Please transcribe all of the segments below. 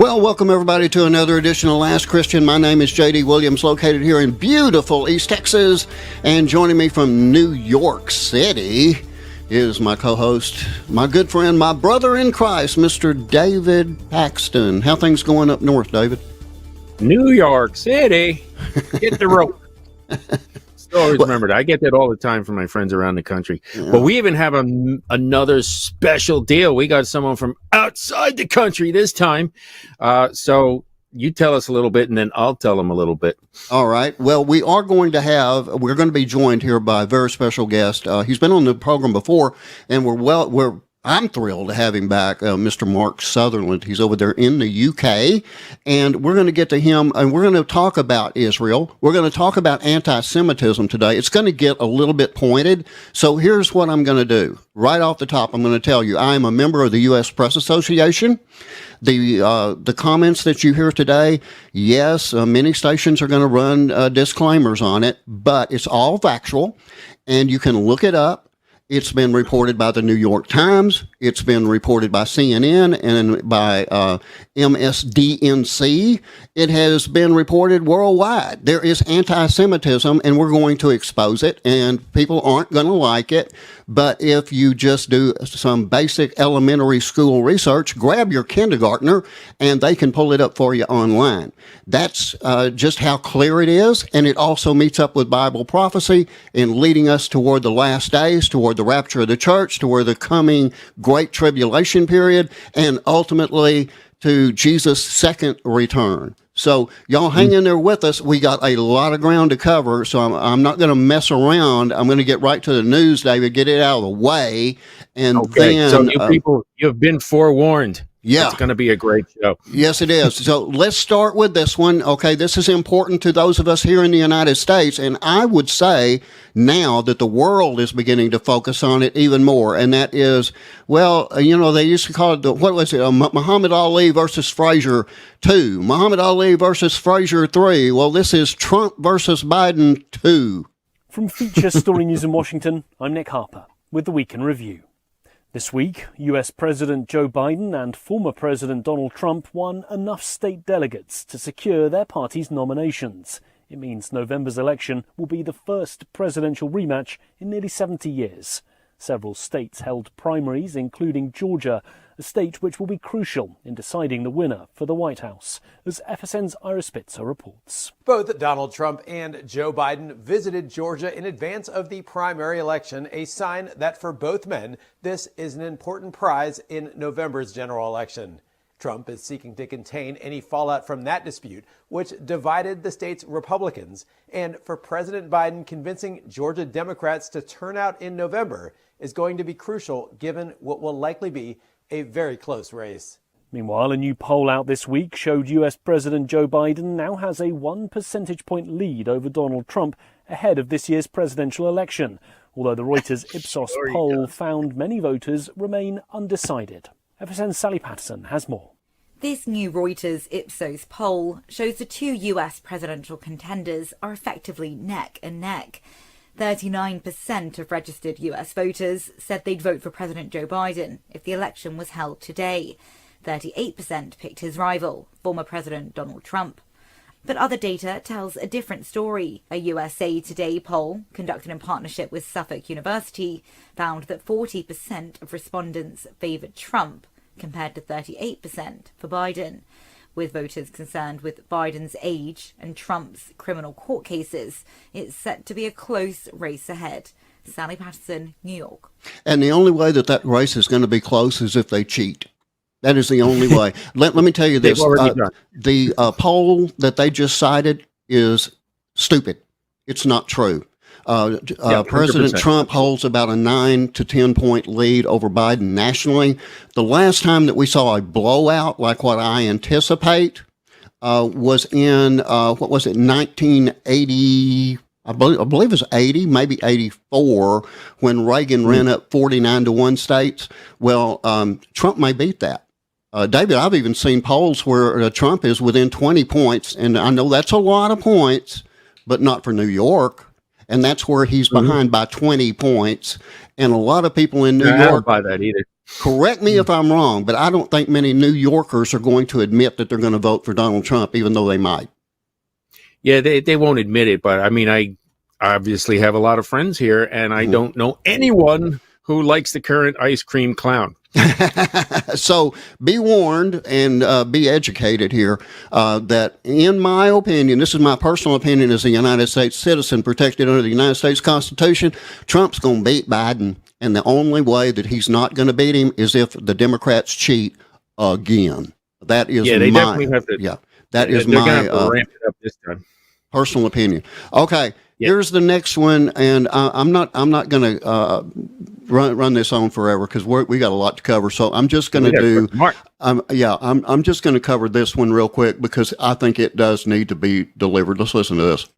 Well, welcome everybody to another edition of Last Christian. My name is J.D. Williams, located here in beautiful East Texas, and joining me from New York City is my co-host, my good friend, my brother in Christ, Mr. David Paxton. How things going up north, David? New York City, get the rope. Still always remembered. I get that all the time from my friends around the country. Yeah. But we even have another special deal. We got someone from outside the country this time. So you tell us a little bit, and then I'll tell them a little bit. All right. Well, we're going to be joined here by a very special guest. He's been on the program before, and I'm thrilled to have him back, Mr. Mark Sutherland. He's over there in the UK, and we're going to get to him, and we're going to talk about Israel. We're going to talk about anti-Semitism today. It's going to get a little bit pointed, so here's what I'm going to do. Right off the top, I'm going to tell you, I am a member of the U.S. Press Association. The comments that you hear today, yes, many stations are going to run disclaimers on it, but it's all factual, and you can look it up. It's been reported by the New York Times. It's been reported by CNN and by MSDNC. It has been reported worldwide. There is anti-Semitism, and we're going to expose it, and people aren't going to like it. But if you just do some basic elementary school research, grab your kindergartner, and they can pull it up for you online. That's just how clear it is, and it also meets up with Bible prophecy in leading us toward the last days, toward the rapture of the church, toward the coming Great Tribulation period, and ultimately to Jesus' second return. So y'all hang in there with us. We got a lot of ground to cover, so I'm not going to mess around. I'm going to get right to the news, David, get it out of the way. And then, so you people, you've been forewarned. Yeah. It's going to be a great show. Yes, it is. So let's start with this one. Okay, this is important to those of us here in the United States, and I would say now that the world is beginning to focus on it even more, and that is, well, they used to call it, Muhammad Ali versus Frazier 2, Muhammad Ali versus Frazier 3. Well, this is Trump versus Biden 2. From Feature Story News in Washington, I'm Nick Harper with the Week in Review. This week, US President Joe Biden and former President Donald Trump won enough state delegates to secure their party's nominations. It means November's election will be the first presidential rematch in nearly 70 years. Several states held primaries, including Georgia, a state which will be crucial in deciding the winner for the White House, as FSN's Ira Spitzer reports. Both Donald Trump and Joe Biden visited Georgia in advance of the primary election, a sign that for both men, this is an important prize in November's general election. Trump is seeking to contain any fallout from that dispute, which divided the state's Republicans. And for President Biden, convincing Georgia Democrats to turn out in November is going to be crucial, given what will likely be a very close race. Meanwhile, a new poll out this week showed US President Joe Biden now has a 1 percentage point lead over Donald Trump ahead of this year's presidential election, although the Reuters Ipsos poll found many voters remain undecided. FSN's Sally Patterson has more. This new Reuters Ipsos poll shows the two US presidential contenders are effectively neck and neck. 39% of registered US voters said they'd vote for President Joe Biden if the election was held today. 38% picked his rival, former President Donald Trump. But other data tells a different story. A USA Today poll, conducted in partnership with Suffolk University, found that 40% of respondents favoured Trump, compared to 38% for Biden. With voters concerned with Biden's age and Trump's criminal court cases, it's set to be a close race ahead. Sally Patterson, New York. And the only way that race is going to be close is if they cheat. That is the only way. Let me tell you this. The poll that they just cited is stupid. It's not true. President Trump holds about a 9 to 10 point lead over Biden nationally. The last time that we saw a blowout like what I anticipate was in, 1980, I believe it was 80, maybe 84, when Reagan ran up 49 to 1 states. Well, Trump may beat that. David, I've even seen polls where Trump is within 20 points, and I know that's a lot of points, but not for New York. And that's where he's behind by 20 points. And a lot of people in New York. I don't buy that either. Correct me if I'm wrong, but I don't think many New Yorkers are going to admit that they're going to vote for Donald Trump, even though they might. Yeah, they won't admit it, but I mean, I obviously have a lot of friends here, and I don't know anyone who likes the current ice cream clown. So be warned and be educated here that, in my opinion, this is my personal opinion as a United States citizen protected under the United States Constitution, Trump's going to beat Biden. And the only way that he's not going to beat him is if the Democrats cheat again. That is they my, definitely have to. Yeah, that is they're my gonna have to ramp it up this time. Personal opinion. Okay, here's the next one, and I'm not going to run this on forever because we got a lot to cover. So I'm just going to do. I'm just going to cover this one real quick because I think it does need to be delivered. Let's listen to this.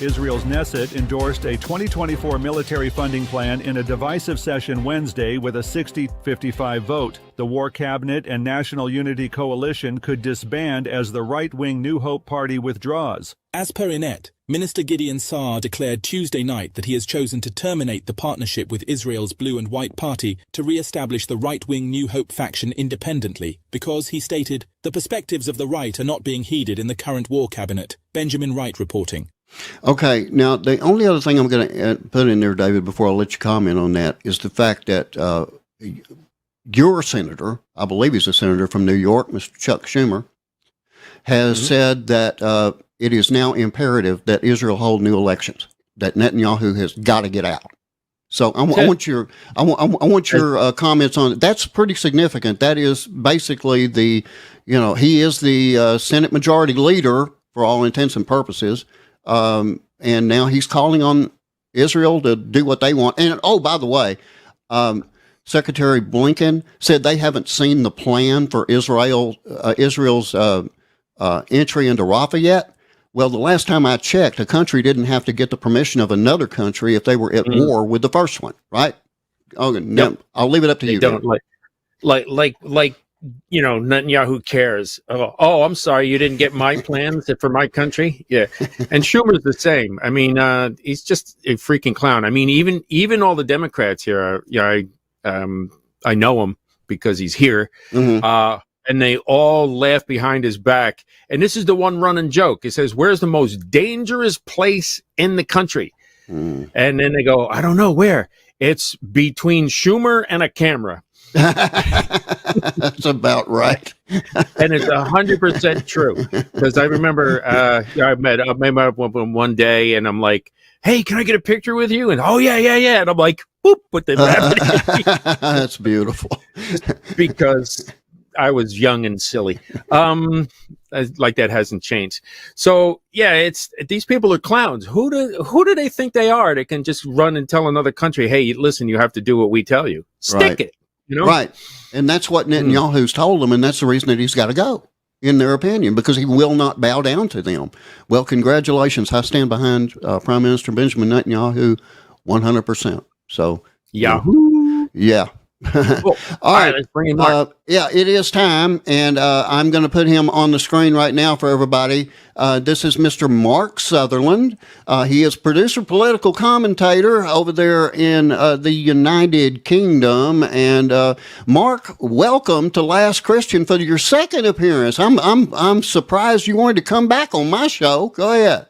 Israel's Knesset endorsed a 2024 military funding plan in a divisive session Wednesday with a 60-55 vote. The War Cabinet and National Unity Coalition could disband as the right-wing New Hope Party withdraws. As per Inet, Minister Gideon Saar declared Tuesday night that he has chosen to terminate the partnership with Israel's Blue and White Party to re-establish the right-wing New Hope faction independently because, he stated, the perspectives of the right are not being heeded in the current War Cabinet. Benjamin Wright reporting. Okay, now the only other thing I'm going to put in there, David, before I let you comment on that, is the fact that your senator, I believe he's a senator from New York, Mr. Chuck Schumer, has said that it is now imperative that Israel hold new elections, that Netanyahu has got to get out. So I want your comments on it. That's pretty significant. That is basically he is the Senate Majority Leader for all intents and purposes. And now he's calling on Israel to do what they want. And, oh, by the way, Secretary Blinken said they haven't seen the plan for Israel's entry into Rafah yet. Well, the last time I checked, a country didn't have to get the permission of another country if they were at war with the first one, right? Okay, now, I'll leave it up to you. Don't like Netanyahu cares. Oh, I'm sorry, you didn't get my plans for my country. Yeah, and Schumer's the same. I mean, he's just a freaking clown. I mean, even all the Democrats here. I know him because he's here. And they all laugh behind his back. And this is the one running joke. It says, "Where's the most dangerous place in the country?" And then they go, "I don't know where. It's between Schumer and a camera." That's about right. And it's 100% true. Because I remember I met up with him one day, and I'm like, "Hey, can I get a picture with you?" And, "Oh, yeah. And I'm like, boop, with the rabbit. That's beautiful. Because I was young and silly. Like that hasn't changed. So yeah, these people are clowns. Who do they think they are? They can just run and tell another country, "Hey, listen, you have to do what we tell you. Stick it." Right. And that's what Netanyahu's told them, and that's the reason that he's got to go, in their opinion, because he will not bow down to them. Well, congratulations. I stand behind Prime Minister Benjamin Netanyahu 100%. So Yahoo. Yeah. Cool. All right. Let's bring in Mark. It is time, and I'm going to put him on the screen right now for everybody. This is Mr. Mark Sutherland. He is producer, political commentator over there in the United Kingdom. And Mark, welcome to Last Christian for your second appearance. I'm surprised you wanted to come back on my show. Go ahead.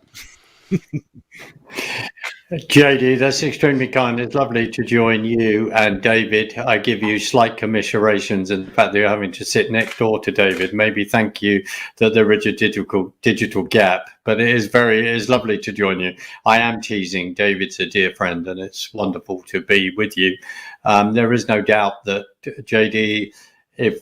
JD, that's extremely kind. It's lovely to join you and David. I give you slight commiserations in the fact that you're having to sit next door to David. Maybe thank you that there is a digital gap, but it is lovely to join you. I am teasing. David's a dear friend, and it's wonderful to be with you. There is no doubt that, JD, if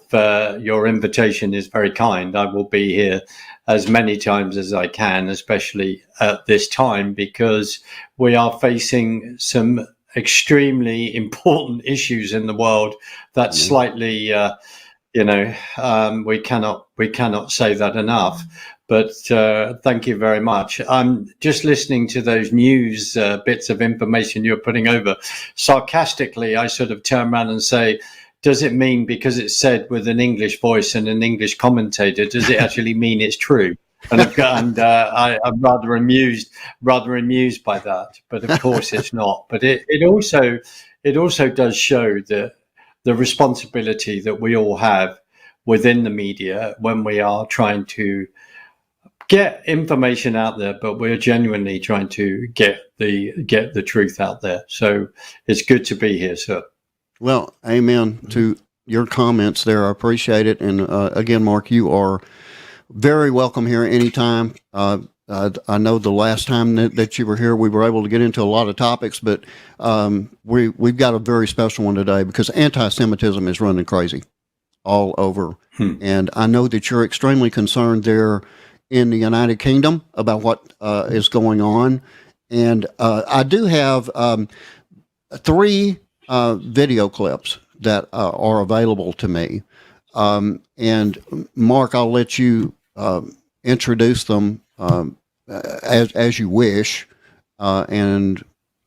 your invitation is very kind, I will be here as many times as I can, especially at this time, because we are facing some extremely important issues in the world that slightly, we cannot say that enough. But thank you very much. I'm just listening to those news bits of information you're putting over. Sarcastically, I sort of turn around and say, does it mean because it's said with an English voice and an English commentator, does it actually mean it's true? I'm rather amused by that. But of course, it's not. But it also does show the responsibility that we all have within the media when we are trying to get information out there, but we're genuinely trying to get the truth out there. So it's good to be here, sir. Well, amen to your comments there. I appreciate it. And again, Mark, you are very welcome here anytime. I know the last time that you were here, we were able to get into a lot of topics, but we've got a very special one today because anti-Semitism is running crazy all over. And I know that you're extremely concerned there in the United Kingdom about what is going on. And I do have 3 video clips that are available to me. And Mark, I'll let you introduce them as you wish, and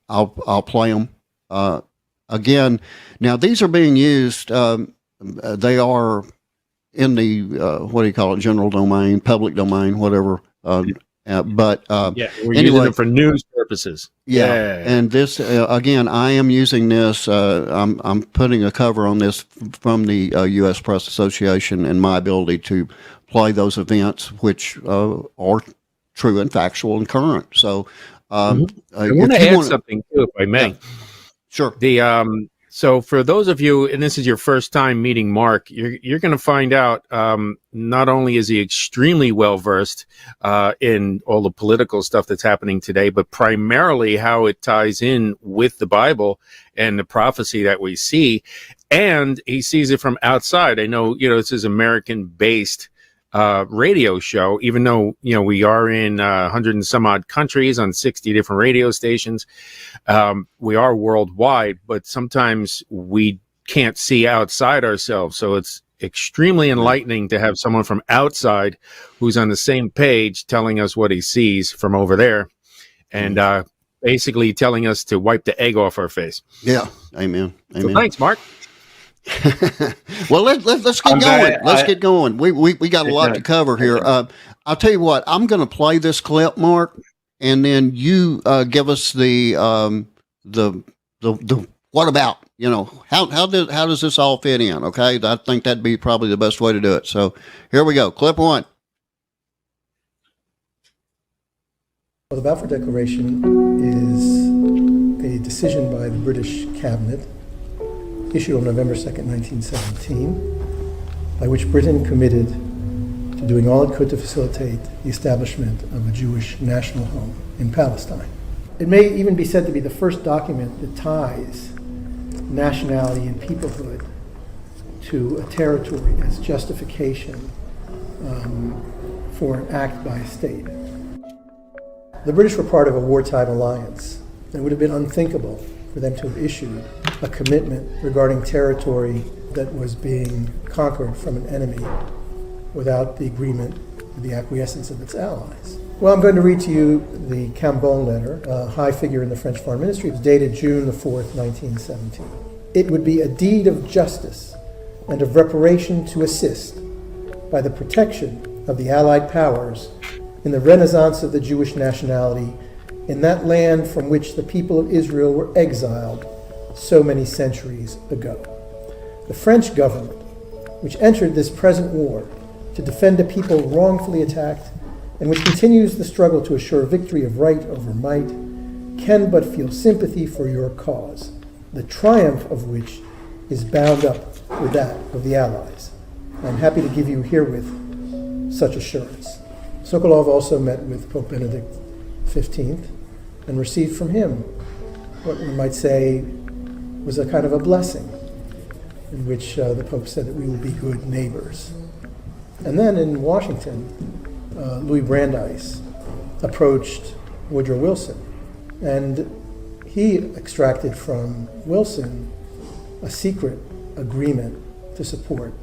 I'll play them again. Now, these are being used. They are in the what do you call it? General domain, public domain, whatever. But we're anyway, using it for news purposes. Yeah. And this again, I am using this. I'm putting a cover on this from the U.S. Press Association and my ability to play those events, which are true and factual and current. So I want to add something too, if I may. Yeah. Sure. So for those of you, and this is your first time meeting Mark, you're going to find out not only is he extremely well versed in all the political stuff that's happening today, but primarily how it ties in with the Bible and the prophecy that we see, and he sees it from outside. I know, this is American-based radio show, even though, we are in 100 and some odd countries on 60 different radio stations. We are worldwide, but sometimes we can't see outside ourselves. So it's extremely enlightening to have someone from outside who's on the same page telling us what he sees from over there and basically telling us to wipe the egg off our face. Yeah. Amen. So thanks, Mark. Well, let's get going. Let's get going. We got a lot to cover here. I'll tell you what. I'm going to play this clip, Mark, and then you give us the what about? How does this all fit in? Okay, I think that'd be probably the best way to do it. So here we go. Clip 1. Well, the Balfour Declaration is a decision by the British Cabinet issued on November 2nd, 1917, by which Britain committed to doing all it could to facilitate the establishment of a Jewish national home in Palestine. It may even be said to be the first document that ties nationality and peoplehood to a territory as justification for an act by a state. The British were part of a wartime alliance, and it would have been unthinkable for them to have issued a commitment regarding territory that was being conquered from an enemy without the agreement, the acquiescence of its allies. Well, I'm going to read to you the Cambon letter, a high figure in the French Foreign Ministry. It was dated June the 4th, 1917. It would be a deed of justice and of reparation to assist by the protection of the Allied powers in the renaissance of the Jewish nationality in that land from which the people of Israel were exiled so many centuries ago. The French government, which entered this present war to defend a people wrongfully attacked and which continues the struggle to assure victory of right over might, can but feel sympathy for your cause, the triumph of which is bound up with that of the Allies. I'm happy to give you herewith such assurance. Sokolov also met with Pope Benedict XV and received from him what one might say was a kind of a blessing, in which the Pope said that we will be good neighbors. And then in Washington, Louis Brandeis approached Woodrow Wilson, and he extracted from Wilson a secret agreement to support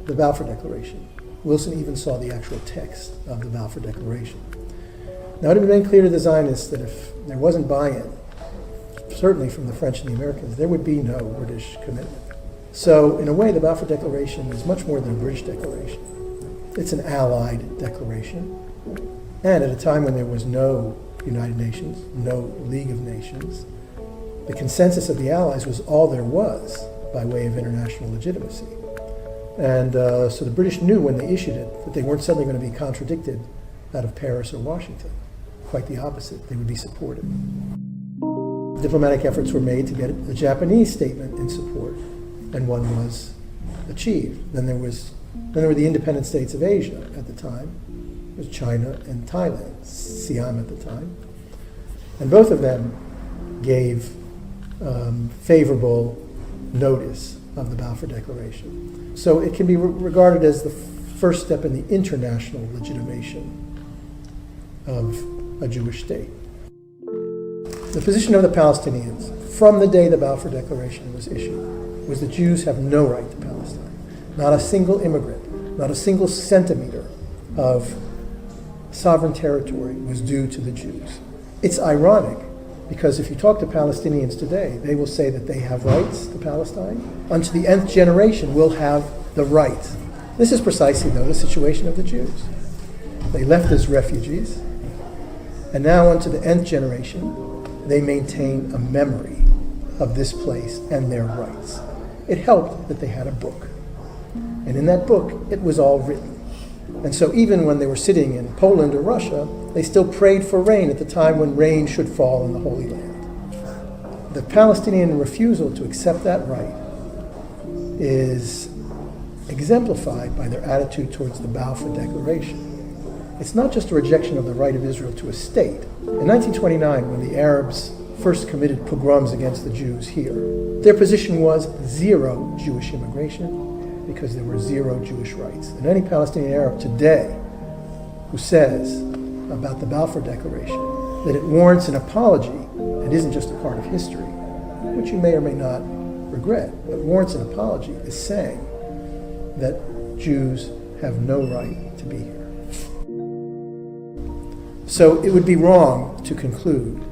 the Balfour Declaration. Wilson even saw the actual text of the Balfour Declaration. Now, it had been made clear to the Zionists that if there wasn't buy-in, certainly from the French and the Americans, there would be no British commitment. So, in a way, the Balfour Declaration is much more than a British declaration. It's an allied declaration. And at a time when there was no United Nations, no League of Nations, the consensus of the Allies was all there was by way of international legitimacy. And so the British knew when they issued it that they weren't suddenly going to be contradicted out of Paris or Washington. Quite the opposite. They would be supported. Diplomatic efforts were made to get a Japanese statement in support, and one was achieved. Then there were the independent states of Asia at the time. It was China and Thailand, Siam at the time. And both of them gave favorable notice of the Balfour Declaration. So it can be regarded as the first step in the international legitimation of a Jewish state. The position of the Palestinians from the day the Balfour Declaration was issued was that Jews have no right to Palestine. Not a single immigrant, not a single centimeter of sovereign territory was due to the Jews. It's ironic because if you talk to Palestinians today, they will say that they have rights to Palestine. Unto the nth generation will have the right. This is precisely, though, the situation of the Jews. They left as refugees, and now unto the nth generation, they maintain a memory of this place and their rights. It helped that they had a book. And in that book, it was all written. And so even when they were sitting in Poland or Russia, they still prayed for rain at the time when rain should fall in the Holy Land. The Palestinian refusal to accept that right is exemplified by their attitude towards the Balfour Declaration. It's not just a rejection of the right of Israel to a state. In 1929, when the Arabs first committed pogroms against the Jews here, their position was zero Jewish immigration because there were zero Jewish rights. And any Palestinian Arab today who says about the Balfour Declaration that it warrants an apology and isn't just a part of history, which you may or may not regret, but warrants an apology, is saying that Jews have no right to be here. So it would be wrong to conclude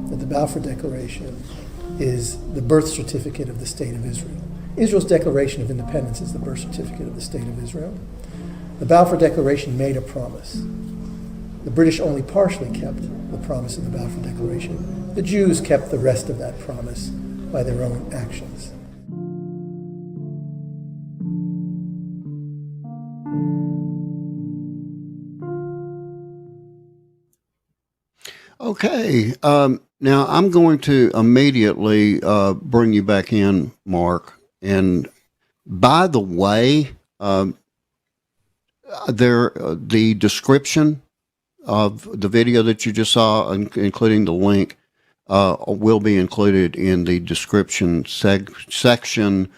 that the Balfour Declaration is the birth certificate of the State of Israel. Israel's Declaration of Independence is the birth certificate of the State of Israel. The Balfour Declaration made a promise. The British only partially kept the promise of the Balfour Declaration. The Jews kept the rest of that promise by their own actions. Okay. Now I'm going to immediately bring you back in, Mark. And by the way, the description of the video that you just saw, including the link, will be included in the description section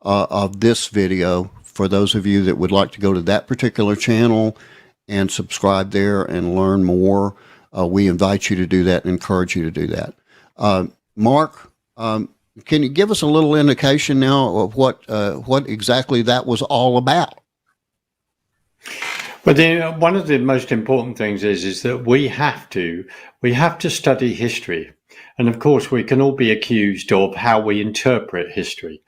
of this video for those of you that would like to go to that particular channel and subscribe there and learn more. We invite you to do that and encourage you to do that. Mark, can you give us a little indication now of what exactly that was all about? But one of the most important things is that we have to study history. And of course, we can all be accused of how we interpret history.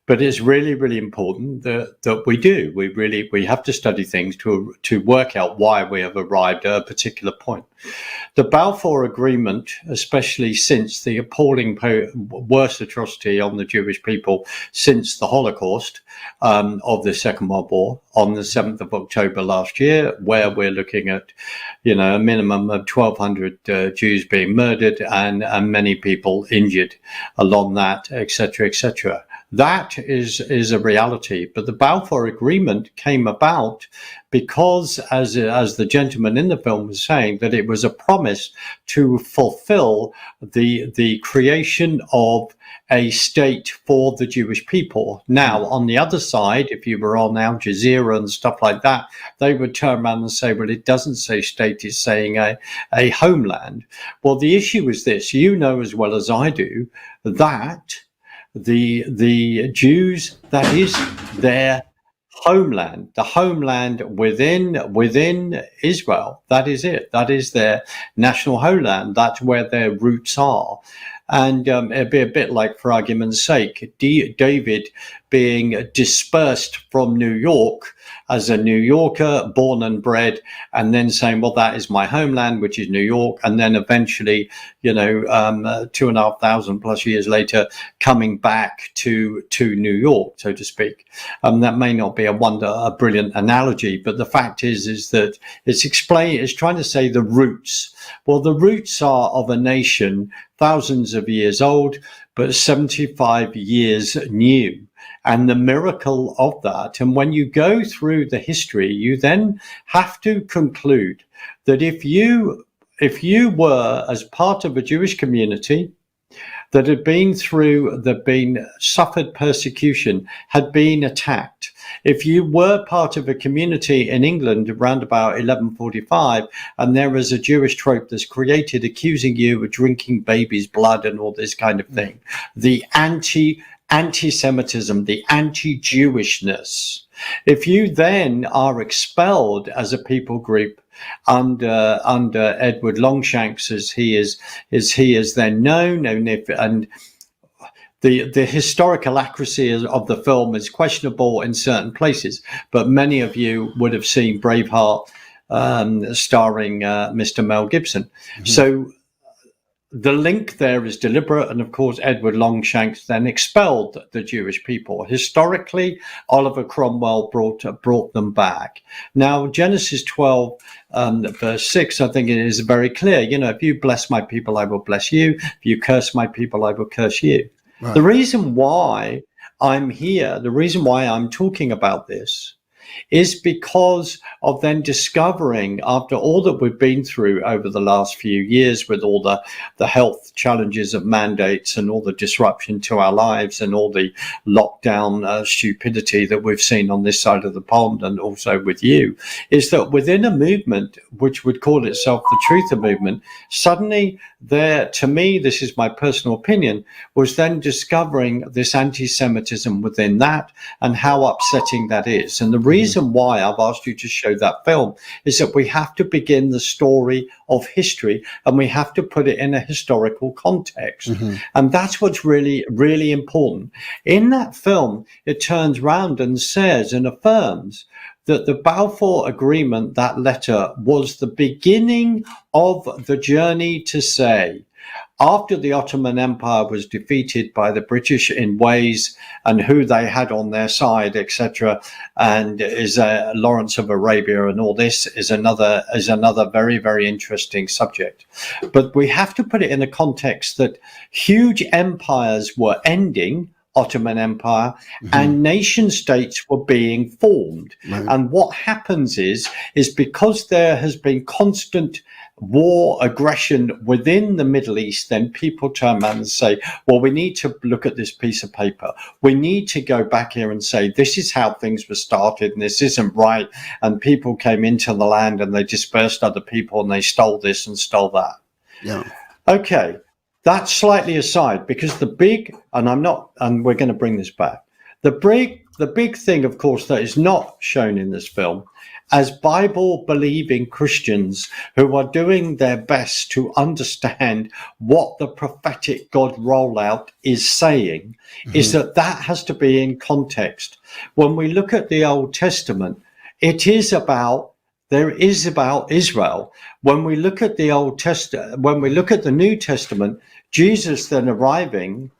But it's really, really important that we do. We have to study things to work out why we have arrived at a particular point. The Balfour Agreement, especially since the appalling worst atrocity on the Jewish people since the Holocaust of the Second World War on the 7th of October last year, where we're looking at, a minimum of 1,200 Jews being murdered and many people injured along that, etc., etc. That is a reality. But the Balfour Agreement came about because, as the gentleman in the film was saying, that it was a promise to fulfill the creation of a state for the Jewish people. Now, on the other side, if you were on Al Jazeera and stuff like that, they would turn around and say, well, it doesn't say state, it's saying a homeland. Well, the issue is this, as well as I do, that the Jews, that is their homeland, the homeland within Israel. That is it. That is their national homeland. That's where their roots are. And it'd be a bit like, for argument's sake, David being dispersed from New York as a New Yorker, born and bred, and then saying, well, that is my homeland, which is New York. And then eventually, 2,500 plus years later, coming back to New York, so to speak. That may not be a brilliant analogy, but the fact is that it's trying to say the roots. Well, the roots are of a nation thousands of years old, but 75 years new. And the miracle of that, and when you go through the history, you then have to conclude that if you were as part of a Jewish community that had been suffered persecution, had been attacked. If you were part of a community in England around about 1145, and there is a Jewish trope that's created accusing you of drinking baby's blood and all this kind of thing, the anti-Semitism, the anti-Jewishness. If you then are expelled as a people group under Edward Longshanks, as he is then known, and the historical accuracy of the film is questionable in certain places, but many of you would have seen Braveheart, starring Mr. Mel Gibson. Mm-hmm. So the link there is deliberate, and of course Edward Longshanks then expelled the Jewish people. Historically, Oliver Cromwell brought them back. Now, Genesis 12, verse 6, I think it is very clear. If you bless my people, I will bless you. If you curse my people, I will curse you. Right. The reason why I'm here, the reason why I'm talking about this, is because of then discovering, after all that we've been through over the last few years, with all the health challenges of mandates and all the disruption to our lives and all the lockdown stupidity that we've seen on this side of the pond, and also with you, is that within a movement which would call itself the Truther movement, suddenly there, to me, this is my personal opinion, was then discovering this anti-Semitism within that and how upsetting that is. And the reason why I've asked you to show that film is that we have to begin the story of history, and we have to put it in a historical context. Mm-hmm. And that's what's really, really important. In that film, it turns round and says and affirms that the Balfour Agreement, that letter, was the beginning of the journey to say, after the Ottoman Empire was defeated by the British in ways and who they had on their side, etc., and is Lawrence of Arabia, and all this is another very, very interesting subject. But we have to put it in a context that huge empires were ending, Ottoman Empire, mm-hmm. and nation states were being formed. Right. And what happens is because there has been constant war, aggression within the Middle East, then people turn around and say, well, we need to look at this piece of paper. We need to go back here and say, this is how things were started and this isn't right. And people came into the land and they dispersed other people and they stole this and stole that. Yeah. Okay. That's slightly aside, because the big, and we're going to bring this back. The big thing, of course, that is not shown in this film, as Bible-believing Christians who are doing their best to understand what the prophetic God rollout is saying, mm-hmm. is that has to be in context. When we look at the Old Testament, there is about Israel. When we look at the Old Testament, when we look at the New Testament, Jesus then arriving.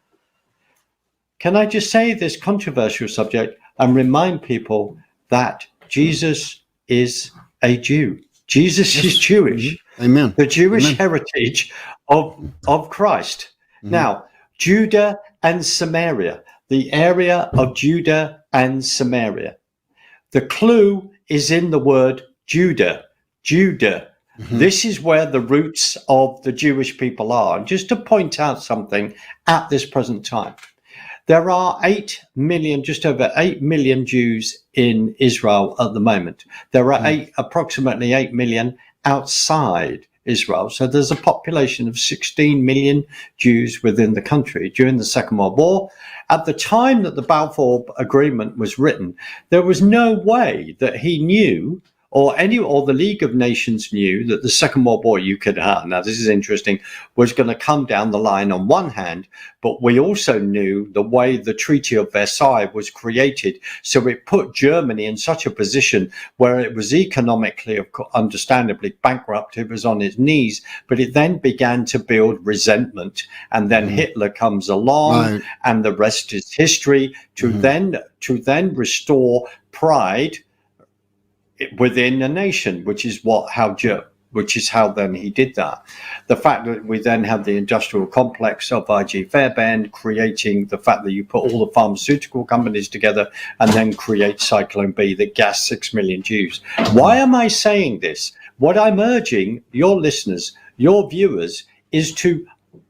Can I just say this controversial subject and remind people that Jesus is a Jew. Jesus is Jewish. Amen. The Jewish Amen. Heritage of Christ. Mm-hmm. Now, Judah and Samaria, the area of Judah and Samaria. The clue is in the word Judah. Judah. Mm-hmm. This is where the roots of the Jewish people are. And just to point out something at this present time, there are 8 million, just over 8 million Jews in Israel at the moment. There are approximately 8 million outside Israel. So there's a population of 16 million Jews within the country. During the Second World War, at the time that the Balfour Agreement was written, there was no way that he knew or the League of Nations knew that the Second World War you could have, now this is interesting, was going to come down the line on one hand, but we also knew the way the Treaty of Versailles was created. So it put Germany in such a position where it was economically, understandably bankrupt. It was on its knees, but it then began to build resentment. And then Hitler comes along, and the rest is history, to then restore pride within a nation, which is how then he did that. The fact that we then have the industrial complex of I.G. Fairbairn creating the fact that you put all the pharmaceutical companies together and then create Cyclone B that gassed 6 million Jews. Why am I saying this? What I'm urging your listeners, your viewers, is to,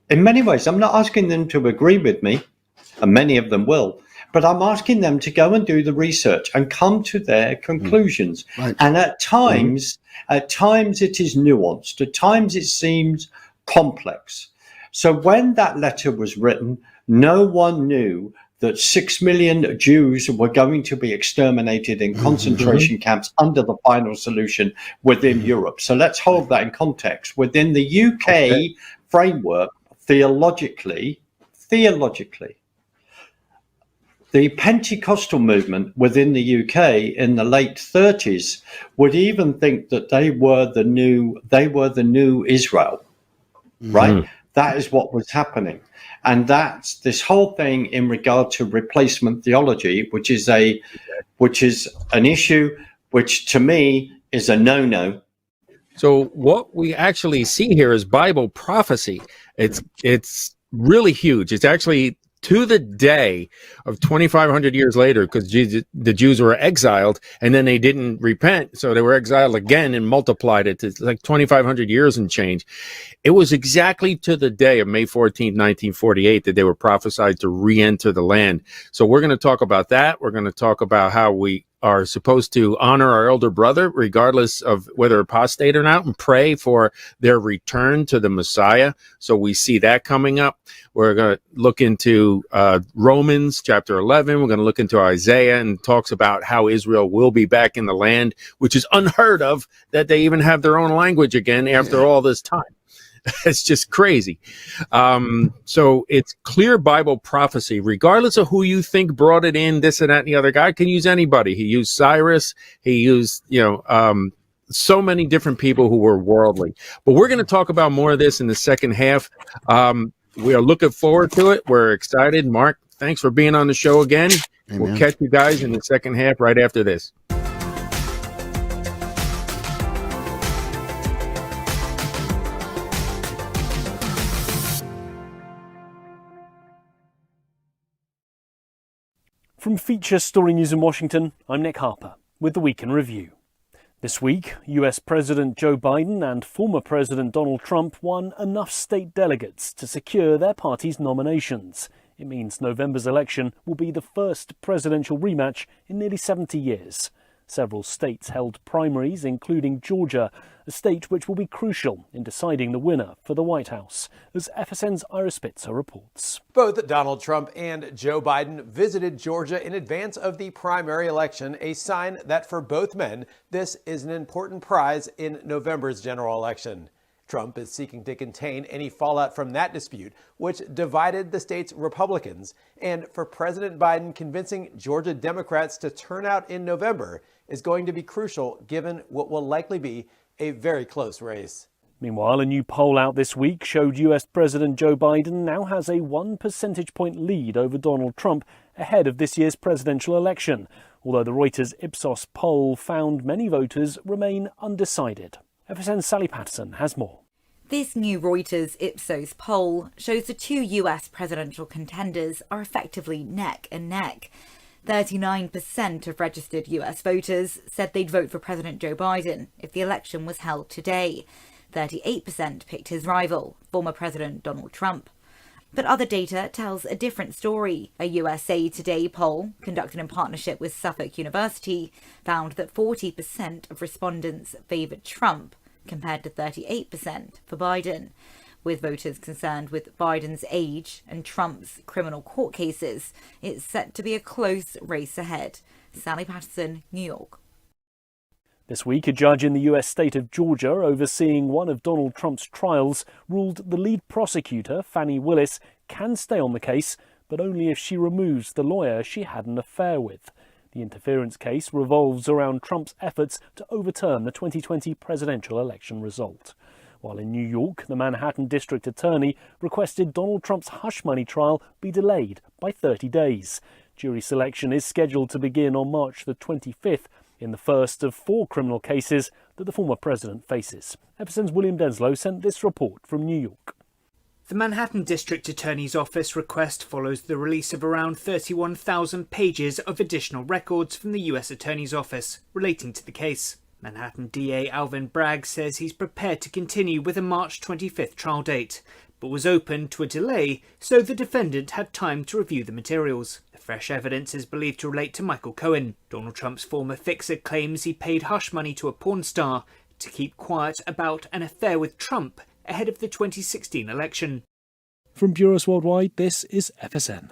in many ways, I'm not asking them to agree with me, and many of them will, but I'm asking them to go and do the research and come to their conclusions. And at times it is nuanced. At times it seems complex. So when that letter was written, no one knew that 6 million Jews were going to be exterminated in concentration camps under the final solution within Europe. So let's hold that in context. Within the UK framework, theologically, the Pentecostal movement within the UK in the late 30s would even think that they were the new Israel, right? That is what was happening. And that's this whole thing in regard to replacement theology, which is an issue which to me is a no-no. So what we actually see here is Bible prophecy. It's really huge. It's actually to the day of 2,500 years later, because the Jews were exiled and then they didn't repent. So they were exiled again and multiplied it to like 2,500 years and change. It was exactly to the day of May 14th, 1948, that they were prophesied to re-enter the land. So we're going to talk about that. We're going to talk about how we are supposed to honor our elder brother, regardless of whether apostate or not, and pray for their return to the Messiah. So we see that coming up. We're going to look into Romans chapter 11. We're going to look into Isaiah, and talks about how Israel will be back in the land, which is unheard of, that they even have their own language again after all this time. It's just crazy. So it's clear Bible prophecy, regardless of who you think brought it in, this and that and the other. God can use anybody. He used Cyrus. He used, so many different people who were worldly. But we're going to talk about more of this in the second half. We are looking forward to it. We're excited. Mark, thanks for being on the show again. Amen. We'll catch you guys in the second half right after this. From Feature Story News in Washington, I'm Nick Harper with the Week in Review. This week, US President Joe Biden and former President Donald Trump won enough state delegates to secure their party's nominations. It means November's election will be the first presidential rematch in nearly 70 years. Several states held primaries, including Georgia, a state which will be crucial in deciding the winner for the White House, as FSN's Ira Spitzer reports. Both Donald Trump and Joe Biden visited Georgia in advance of the primary election, a sign that for both men, this is an important prize in November's general election. Trump is seeking to contain any fallout from that dispute, which divided the state's Republicans. And for President Biden, convincing Georgia Democrats to turn out in November is going to be crucial, given what will likely be a very close race. Meanwhile, a new poll out this week showed US President Joe Biden now has a 1 percentage point lead over Donald Trump ahead of this year's presidential election, although the Reuters Ipsos poll found many voters remain undecided. FSN's Sally Patterson has more. This new Reuters Ipsos poll shows the two US presidential contenders are effectively neck and neck. 39% of registered US voters said they'd vote for President Joe Biden if the election was held today. 38% picked his rival, former President Donald Trump. But other data tells a different story. A USA Today poll, conducted in partnership with Suffolk University, found that 40% of respondents favoured Trump, compared to 38% for Biden. With voters concerned with Biden's age and Trump's criminal court cases, it's set to be a close race ahead. Sally Patterson, New York. This week, a judge in the US state of Georgia overseeing one of Donald Trump's trials ruled the lead prosecutor, Fani Willis, can stay on the case, but only if she removes the lawyer she had an affair with. The interference case revolves around Trump's efforts to overturn the 2020 presidential election result. While in New York, the Manhattan District Attorney requested Donald Trump's hush money trial be delayed by 30 days. Jury selection is scheduled to begin on March the 25th, in the first of 4 criminal cases that the former president faces. FSN's William Denslow sent this report from New York. The Manhattan District Attorney's Office request follows the release of around 31,000 pages of additional records from the US Attorney's Office relating to the case. Manhattan DA Alvin Bragg says he's prepared to continue with a March 25th trial date, but was open to a delay so the defendant had time to review the materials. The fresh evidence is believed to relate to Michael Cohen. Donald Trump's former fixer claims he paid hush money to a porn star to keep quiet about an affair with Trump ahead of the 2016 election. From Bureaus Worldwide, this is FSN.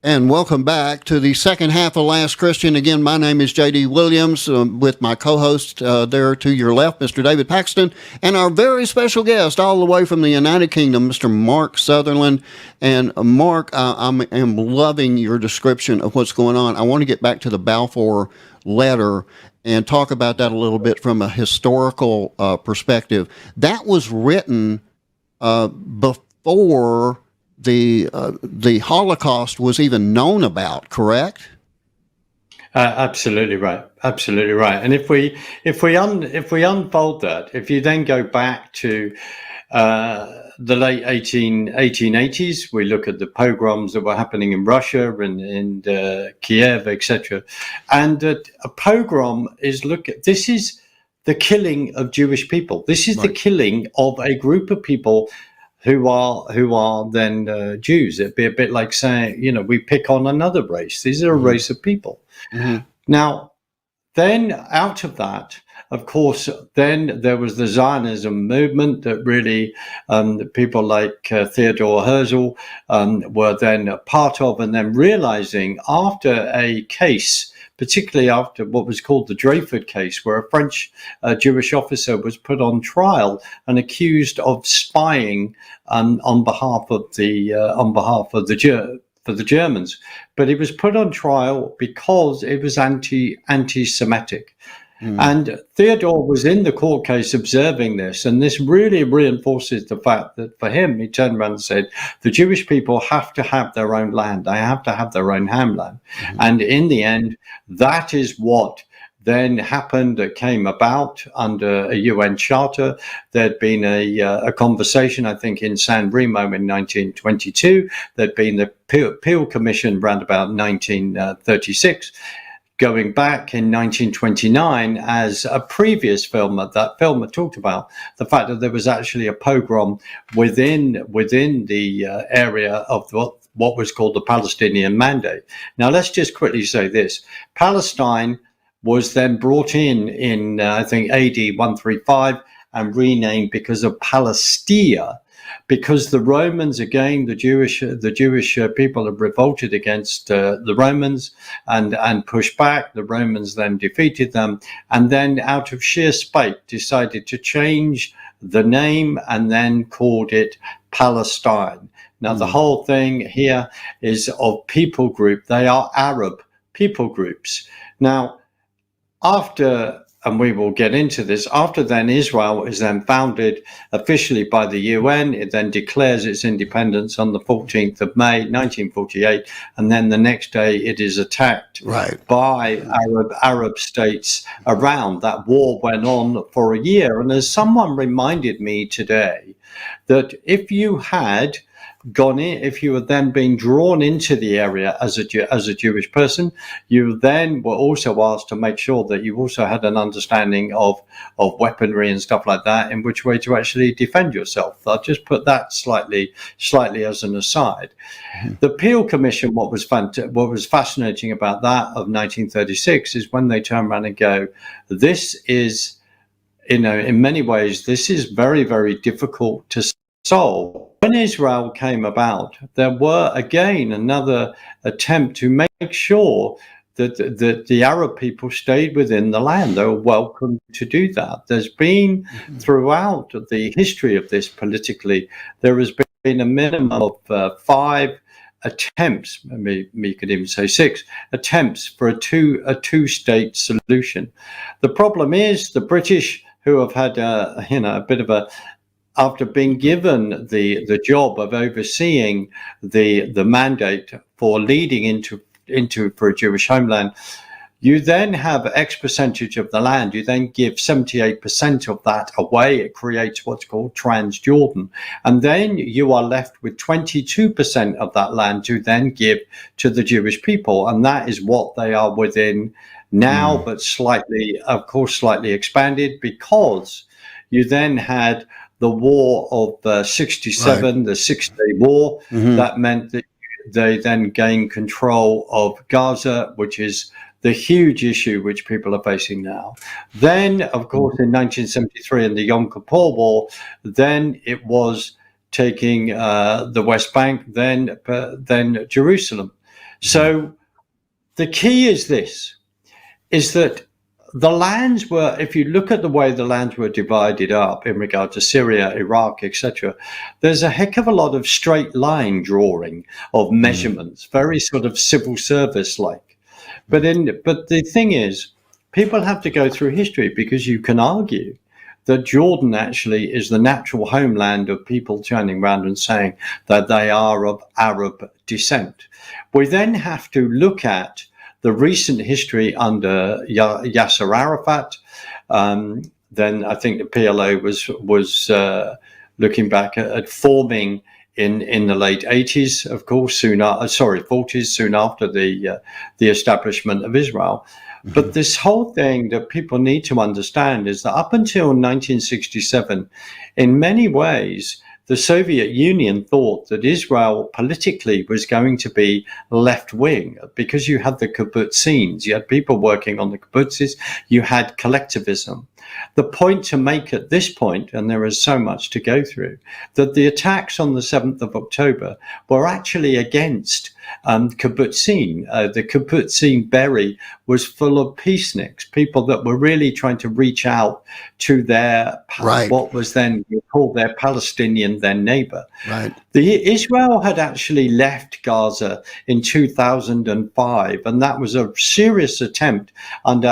And welcome back to the second half of Last Christian. Again, my name is J.D. Williams, with my co-host there to your left, Mr. David Paxton, and our very special guest all the way from the United Kingdom, Mr. Mark Sutherland. And Mark, I am loving your description of what's going on. I want to get back to the Balfour letter and talk about that a little bit from a historical perspective. That was written before the Holocaust was even known about, correct? Absolutely right. Absolutely right. And if we unfold that, if you then go back to the late 1880s, we look at the pogroms that were happening in Russia and in Kiev, etc. And a pogrom is this is the killing of Jewish people. This is the killing of a group of people who are then Jews. It'd be a bit like saying, we pick on another race. These are a race of people. Mm-hmm. Now, then out of that, of course, then there was the Zionism movement that really people like Theodore Herzl were then a part of, and then realizing after a case, particularly after what was called the Dreyfus case, where a French Jewish officer was put on trial and accused of spying on behalf of the Germans, but he was put on trial because it was anti-Semitic. And Theodore was in the court case observing this, and this really reinforces the fact that for him, he turned around and said, the Jewish people have to have their own land. They have to have their own homeland. And in the end, that is what then happened, that came about under a UN charter. There'd been a conversation, I think, in San Remo in 1922. There'd been the Peel Commission around about 1936. Going back in 1929 as a previous film, that film that talked about the fact that there was actually a pogrom within the area of what was called the Palestinian Mandate. Now, let's just quickly say this. Palestine was then brought in I think, AD 135 and renamed because of Palestia, because the Romans, again, the Jewish people have revolted against the Romans and pushed back. The Romans then defeated them, and then out of sheer spite decided to change the name and then called it Palestine. Now, the whole thing here is of people group. They are Arab people groups. Now, after, and we will get into this, after then Israel is then founded officially by the UN. It then declares its independence on the 14th of May, 1948. And then the next day it is attacked by Arab states around. That war went on for a year. And as someone reminded me today, that if you had gone in, if you had then been drawn into the area as a Jewish person, you then were also asked to make sure that you also had an understanding of weaponry and stuff like that, in which way to actually defend yourself. I'll just put that slightly as an aside. The Peel Commission, what was fascinating about that of 1936 is when they turn around and go, this is, in many ways, this is very, very difficult to solve. When Israel came about, there were again another attempt to make sure the Arab people stayed within the land. They were welcome to do that. There's been, throughout the history of this politically, there has been a minimum of 5 attempts, maybe you could even say 6 attempts for a two-state solution. The problem is the British, who have had a bit of a, after being given the job of overseeing the mandate for leading into for a Jewish homeland, you then have X percentage of the land. You then give 78% of that away. It creates what's called Transjordan. And then you are left with 22% of that land to then give to the Jewish people. And that is what they are within now, but slightly expanded, because you then had the war of 67, the 6-Day War. That meant that they then gained control of Gaza, which is the huge issue which people are facing now. Then, of course, in 1973 in the Yom Kippur War, then it was taking the West Bank, then Jerusalem. So the key is this, is that the lands were, if you look at the way the lands were divided up in regard to Syria, Iraq, etc., there's a heck of a lot of straight line drawing of measurements, very sort of civil service like. But the thing is, people have to go through history, because you can argue that Jordan actually is the natural homeland of people turning around and saying that they are of Arab descent. We then have to look at the recent history under Yasser Arafat. Then I think the PLO was looking back at forming in the late 80s, of course, 40s, soon after the establishment of Israel. But this whole thing that people need to understand is that up until 1967, in many ways, the Soviet Union thought that Israel politically was going to be left-wing, because you had the kibbutzim, you had people working on the kibbutzes, you had collectivism. The point to make at this point, and there is so much to go through, that the attacks on the 7th of October were actually against kibbutzim. The kibbutzim Berry was full of peaceniks, people that were really trying to reach out to their, what was then called their Palestinian then neighbor. Israel had actually left Gaza in 2005, and that was a serious attempt under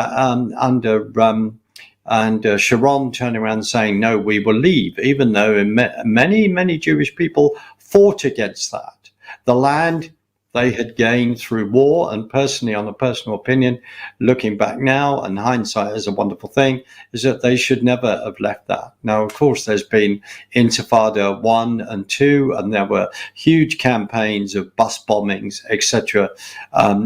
Sharon turning around saying, no, we will leave, even though many Jewish people fought against that. The land they had gained through war, and personally, on a personal opinion, looking back now, and hindsight is a wonderful thing, is that they should never have left that. Now, of course, there's been Intifada 1 and 2, and there were huge campaigns of bus bombings, etc.,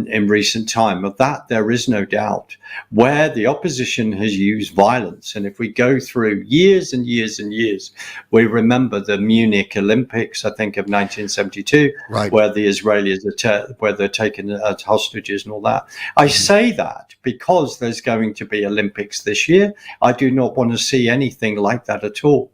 in recent time. Of that, there is no doubt, where the opposition has used violence. And if we go through years and years and years, we remember the Munich Olympics, I think, of 1972, where the Israelis where they're taken as hostages and all that. I say that because there's going to be Olympics this year. I do not want to see anything like that at all.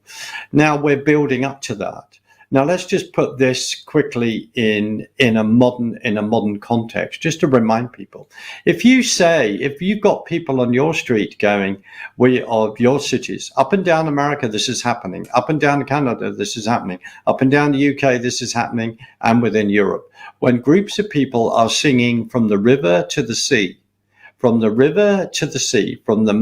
Now we're building up to that. Now let's just put this quickly in a modern context, just to remind people. If you've got people on your street going, we are your cities, up and down America, this is happening, up and down Canada, this is happening, up and down the UK, this is happening, and within Europe. When groups of people are singing from the river to the sea, from the river to the sea, from the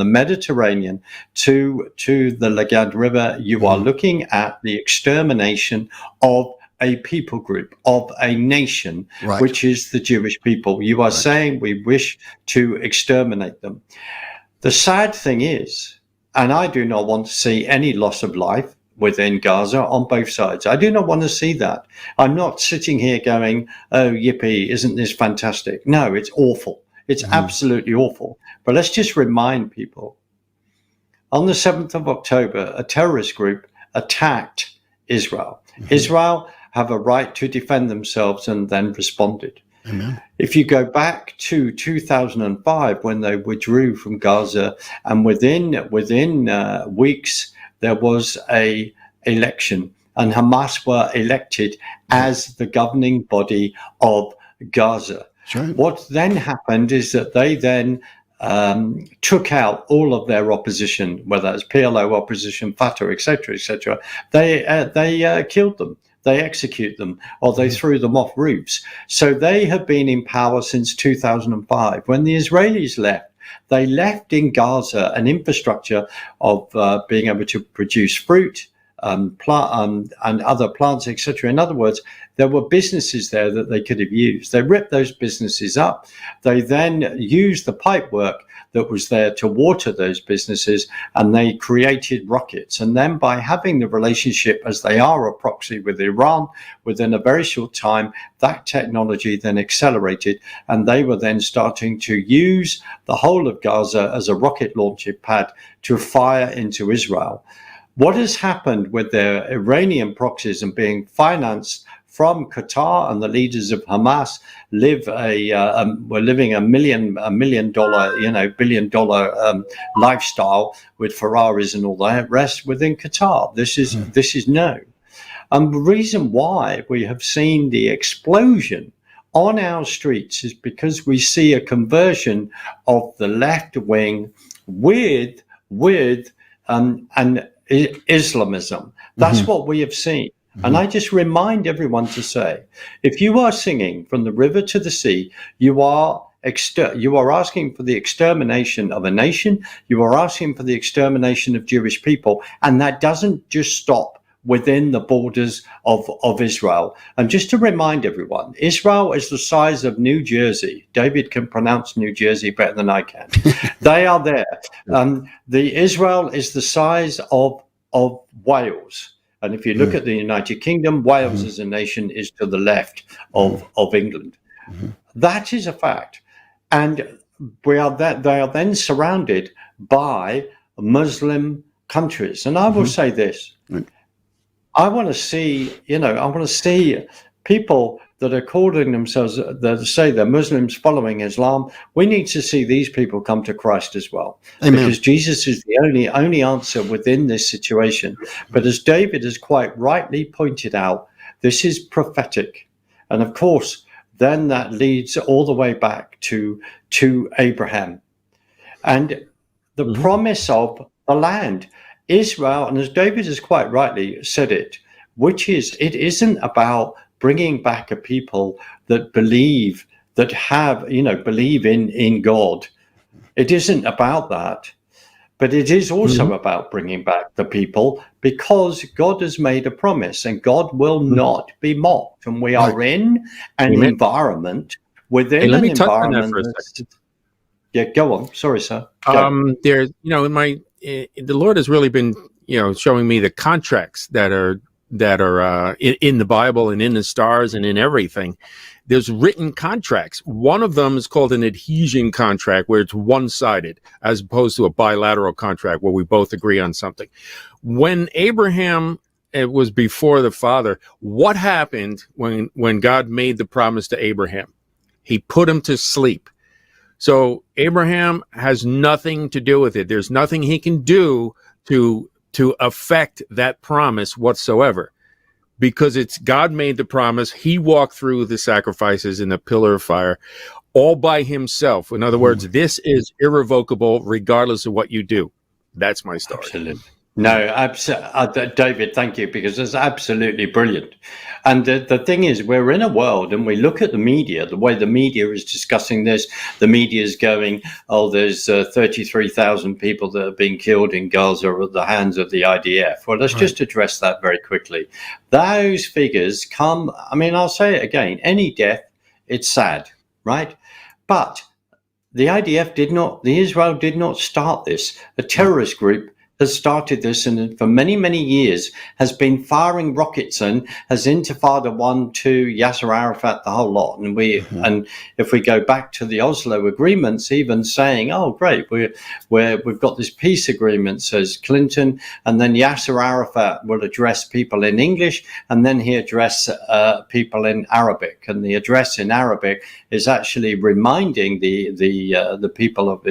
Mediterranean to the Lagad River, you are looking at the extermination of a people group, of a nation, which is the Jewish people. You are saying we wish to exterminate them. The sad thing is, and I do not want to see any loss of life within Gaza on both sides. I do not want to see that. I'm not sitting here going, oh, yippee, isn't this fantastic? No, it's awful. It's absolutely awful. But let's just remind people, on the 7th of October, a terrorist group attacked Israel. Israel have a right to defend themselves and then responded. If you go back to 2005, when they withdrew from Gaza, and within weeks, there was a election, and Hamas were elected as the governing body of Gaza. right. What then happened is that they then took out all of their opposition, whether it's PLO opposition, Fatah, etc. They killed them. They execute them, or they threw them off roofs. So they have been in power since 2005. When the Israelis left, they left in Gaza an infrastructure of being able to produce fruit, plant, and other plants, etc. In other words, there were businesses there that they could have used. They ripped those businesses up. They then used the pipework that was there to water those businesses, and they created rockets. And then by having the relationship as they are a proxy with Iran, within a very short time, that technology then accelerated, and they were then starting to use the whole of Gaza as a rocket launching pad to fire into Israel. What has happened with their Iranian proxies and being financed from Qatar, and the leaders of Hamas were living a $1 million, $1 billion lifestyle with Ferraris and all that rest within Qatar. This is known. And the reason why we have seen the explosion on our streets is because we see a conversion of the left wing with an Islamism. That's what we have seen. And I just remind everyone to say, if you are singing from the river to the sea, you are asking for the extermination of a nation. You are asking for the extermination of Jewish people. And that doesn't just stop within the borders of Israel. And just to remind everyone, Israel is the size of New Jersey. David can pronounce New Jersey better than I can. They are there. Israel is the size of Wales. And if you look at the United Kingdom, Wales as a nation is to the left of England. That is a fact. And they are then surrounded by Muslim countries. And I will say this. I want to see people that are calling themselves, that say they're Muslims following Islam. We need to see these people come to Christ as well. Amen. Because Jesus is the only answer within this situation. But as David has quite rightly pointed out, this is prophetic. And of course, then that leads all the way back to Abraham. And the promise of the land. Israel, and as David has quite rightly said it isn't about bringing back a people that believe in God. It isn't about that, but it is also about bringing back the people, because God has made a promise and God will not be mocked. And we are in an environment within an environment. Yeah, go on. Sorry, sir. There's, the Lord has really been, showing me the contracts that are in the Bible and in the stars and in everything. There's written contracts. One of them is called an adhesion contract, where it's one-sided, as opposed to a bilateral contract where we both agree on something. When Abraham, it was before the father, what happened when God made the promise to Abraham? He put him to sleep. So Abraham has nothing to do with it. There's nothing he can do to affect that promise whatsoever, because it's God made the promise. He walked through the sacrifices in the pillar of fire all by himself. In other words, this is irrevocable regardless of what you do. That's my story. Absolutely. No, David, thank you, because it's absolutely brilliant. And the thing is, we're in a world, and we look at the media, the way the media is discussing this. The media is going, there's 33,000 people that have been killed in Gaza at the hands of the IDF. Well, let's just address that very quickly. Those figures come, I'll say it again, any death, it's sad, right? But the Israel did not start this. A terrorist group has started this, and for many, many years has been firing rockets and has Intifada 1, 2, Yasser Arafat, the whole lot. And and if we go back to the Oslo agreements, even saying, great, we've got this peace agreement, says Clinton, and then Yasser Arafat will address people in English, and then he address people in Arabic. And the address in Arabic is actually reminding the people of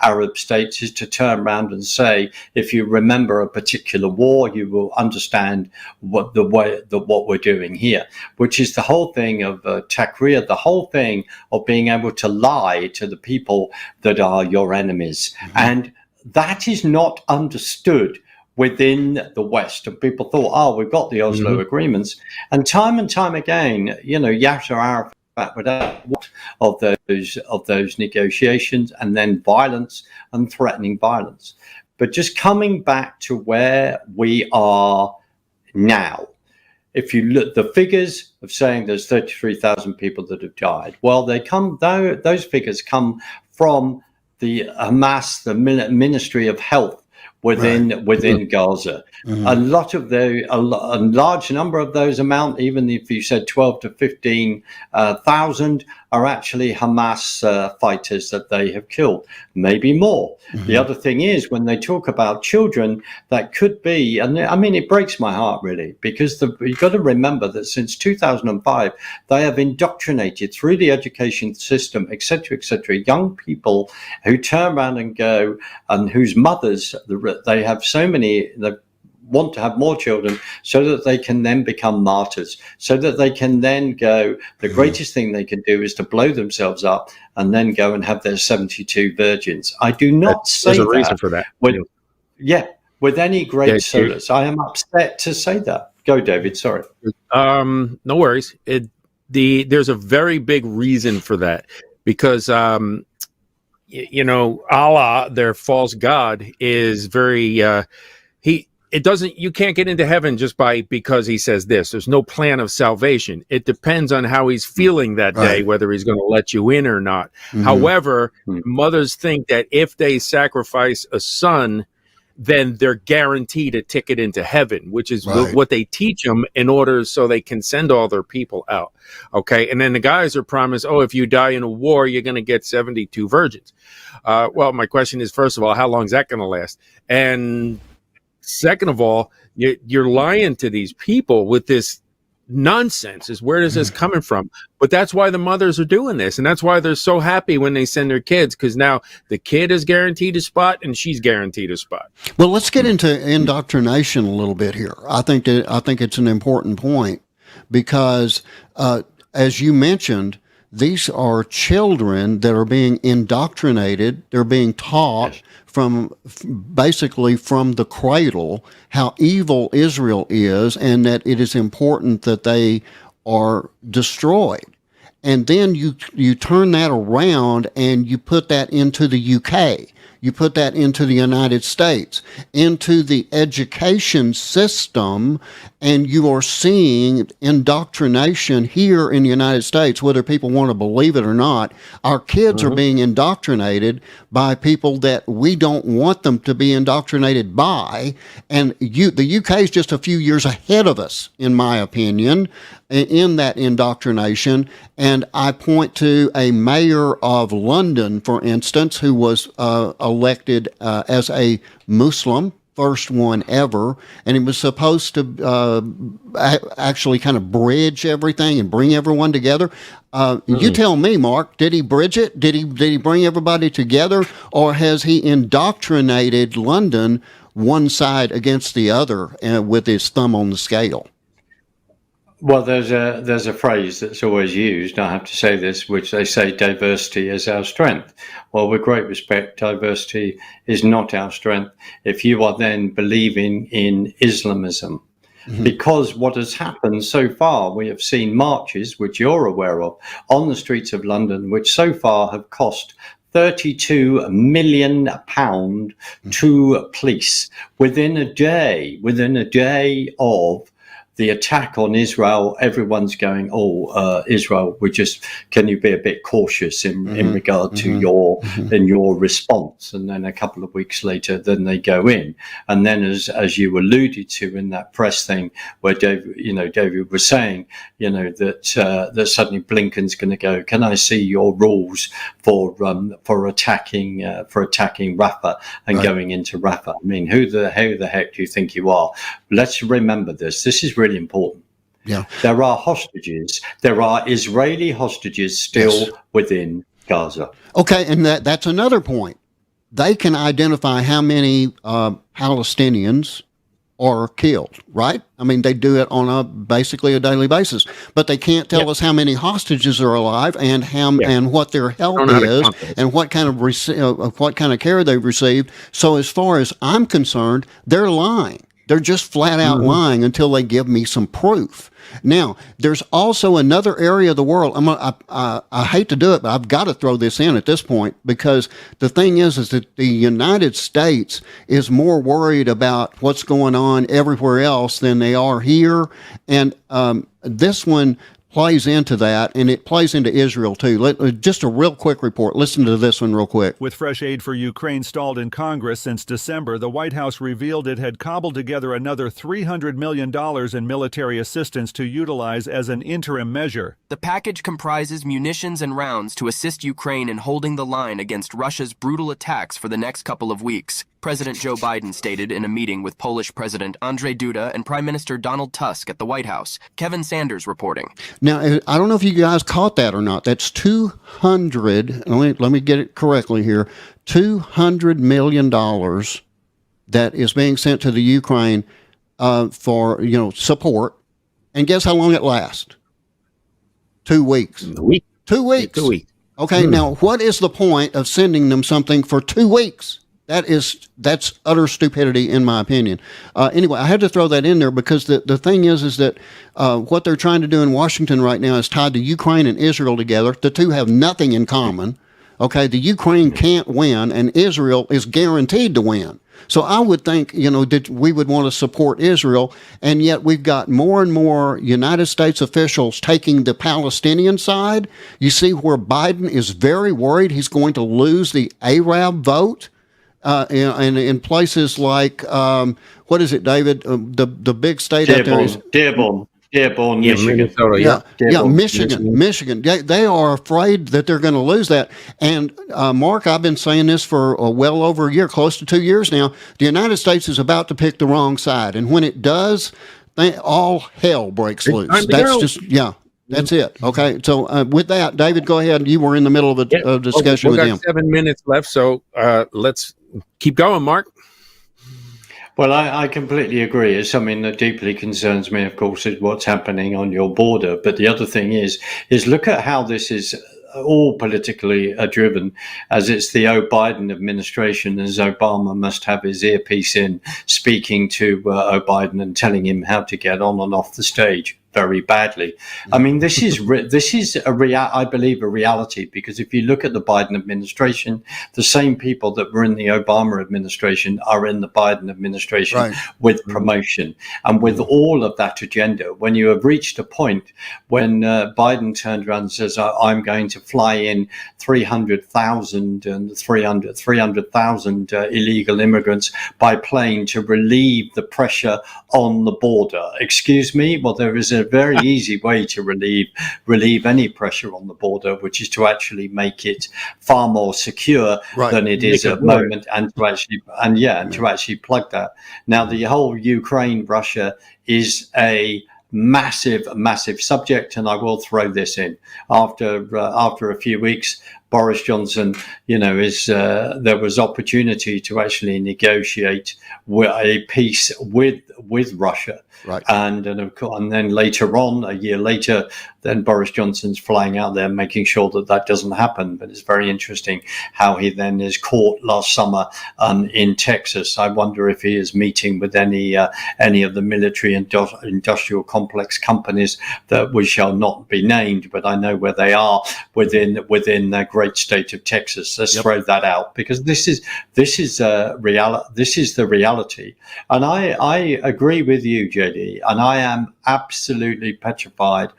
Arab states is to turn around around and say, if you remember a particular war, you will understand what we're doing here, which is the whole thing of takrir, the whole thing of being able to lie to the people that are your enemies. And that is not understood within the West. And people thought, oh, we've got the Oslo agreements. And time again, Yasser Arafat would have of those negotiations, and then violence and threatening violence. But just coming back to where we are now, if you look the figures of saying there's 33,000 people that have died, well, those figures come from the Hamas, the Ministry of Health within Gaza. A large number of those amount, even if you said 12 to 15,000, are actually Hamas fighters that they have killed, maybe more. The other thing is, when they talk about children, that could be, and I mean, it breaks my heart really, because you've got to remember that since 2005, they have indoctrinated through the education system, etc., young people who turn around and go, and whose mothers, they have so many, they want to have more children so that they can then become martyrs, so that they can then go, the greatest thing they can do is to blow themselves up and then go and have their 72 virgins. I do not say there's a that reason for that. With any great solace. I am upset to say that. Go, David, sorry. No worries. There's a very big reason for that, because Allah, their false god, is very you can't get into heaven just because he says this. There's no plan of salvation. It depends on how he's feeling that day, whether he's going to let you in or not. However, mothers think that if they sacrifice a son, then they're guaranteed a ticket into heaven, which is what they teach them in order so they can send all their people out. Okay. And then the guys are promised, if you die in a war, you're going to get 72 virgins. Well, my question is, first of all, how long is that going to last? And second of all, you're lying to these people with this nonsense. Where is this coming from? But that's why the mothers are doing this, and that's why they're so happy when they send their kids, because now the kid is guaranteed a spot and she's guaranteed a spot. Well, let's get into indoctrination a little bit here. I think it's an important point, because as you mentioned, these are children that are being indoctrinated. They're being taught basically from the cradle how evil Israel is, and that it is important that they are destroyed. And then you turn that around and you put that into the UK. You put that into the United States, into the education system, and you are seeing indoctrination here in the United States, whether people want to believe it or not. Our kids are being indoctrinated by people that we don't want them to be indoctrinated by. And the UK is just a few years ahead of us, in my opinion, in that indoctrination. And I point to a mayor of London, for instance, who was elected as a Muslim, first one ever, and he was supposed to actually kind of bridge everything and bring everyone together. You tell me, Mark, did he bridge it? Did he bring everybody together, or has he indoctrinated London one side against the other with his thumb on the scale? Well, there's a phrase that's always used, I have to say this, which they say diversity is our strength. Well, with great respect, diversity is not our strength if you are then believing in Islamism. Because what has happened so far, we have seen marches, which you're aware of, on the streets of London, which so far have cost £32 million to police within a day of the attack on Israel. Everyone's going, Israel, can you be a bit cautious in regard to your response? And then a couple of weeks later, then they go in. And then as you alluded to in that press thing where David was saying, that suddenly Blinken's going to go, can I see your rules for attacking Rafah and going into Rafah? I mean, who the heck do you think you are? Let's remember this. This is really important. Yeah. There are hostages. There are Israeli hostages still within Gaza. Okay, and that's another point. they can identify how many Palestinians are killed, right? I mean, they do it on basically a daily basis, but they can't tell us how many hostages are alive and and what their health is and what kind of care they've received. So as far as I'm concerned, they're lying. They're just flat out lying until they give me some proof. Now, there's also another area of the world. I hate to do it, but I've got to throw this in at this point, because the thing is that the United States is more worried about what's going on everywhere else than they are here. And this one plays into that, and it plays into Israel too. Just a real quick report. Listen to this one real quick. With fresh aid for Ukraine stalled in Congress since December, the White House revealed it had cobbled together another $300 million in military assistance to utilize as an interim measure. The package comprises munitions and rounds to assist Ukraine in holding the line against Russia's brutal attacks for the next couple of weeks, President Joe Biden stated in a meeting with Polish President Andrzej Duda and Prime Minister Donald Tusk at the White House. Kevin Sanders reporting. Now, I don't know if you guys caught that or not. That's 200, let me get it correctly here, $200 million that is being sent to the Ukraine for, support. And guess how long it lasts? 2 weeks. 2 weeks. 2 weeks. 2 weeks. Okay, now what is the point of sending them something for 2 weeks? That's utter stupidity, in my opinion. Anyway, I had to throw that in there because the thing is that what they're trying to do in Washington right now is tied to Ukraine and Israel together. The two have nothing in common. Okay, the Ukraine can't win, and Israel is guaranteed to win. So I would think, that we would want to support Israel, and yet we've got more and more United States officials taking the Palestinian side. You see where Biden is very worried he's going to lose the Arab vote. And in places like, what is it, David? The big state out there is Dearborn, Michigan. Michigan. They are afraid that they're going to lose that. And Mark, I've been saying this for well over a year, close to 2 years now. The United States is about to pick the wrong side, and when it does, all hell breaks loose. That's it. Okay. So with that, David, go ahead. You were in the middle of a discussion with him. We've got 7 minutes left, so let's keep going, Mark. Well, I completely agree. It's something that deeply concerns me, of course, is what's happening on your border. But the other thing is look at how this is all politically driven, as it's the Biden administration, as Obama must have his earpiece in, speaking to Biden and telling him how to get on and off the stage very badly. I mean, this is I believe a reality, because if you look at the Biden administration, the same people that were in the Obama administration are in the Biden administration with promotion and with all of that agenda. When you have reached a point when Biden turned around and says, I'm going to fly in 300,000 illegal immigrants by plane to relieve the pressure on the border. Excuse me? Well, there is a very easy way to relieve any pressure on the border, which is to actually make it far more secure than it is at the moment, and to actually plug that. Now, the whole Ukraine Russia is a massive subject, and I will throw this in after a few weeks. Boris Johnson, there was opportunity to actually negotiate a peace with Russia, and then later on, a year later, then Boris Johnson's flying out there making sure that doesn't happen. But it's very interesting how he then is caught last summer in Texas. I wonder if he is meeting with any of the military industrial complex companies that we shall not be named, but I know where they are within the great state of Texas. Let's throw that out, because this is the reality. And I agree with you, JD, and I am absolutely petrified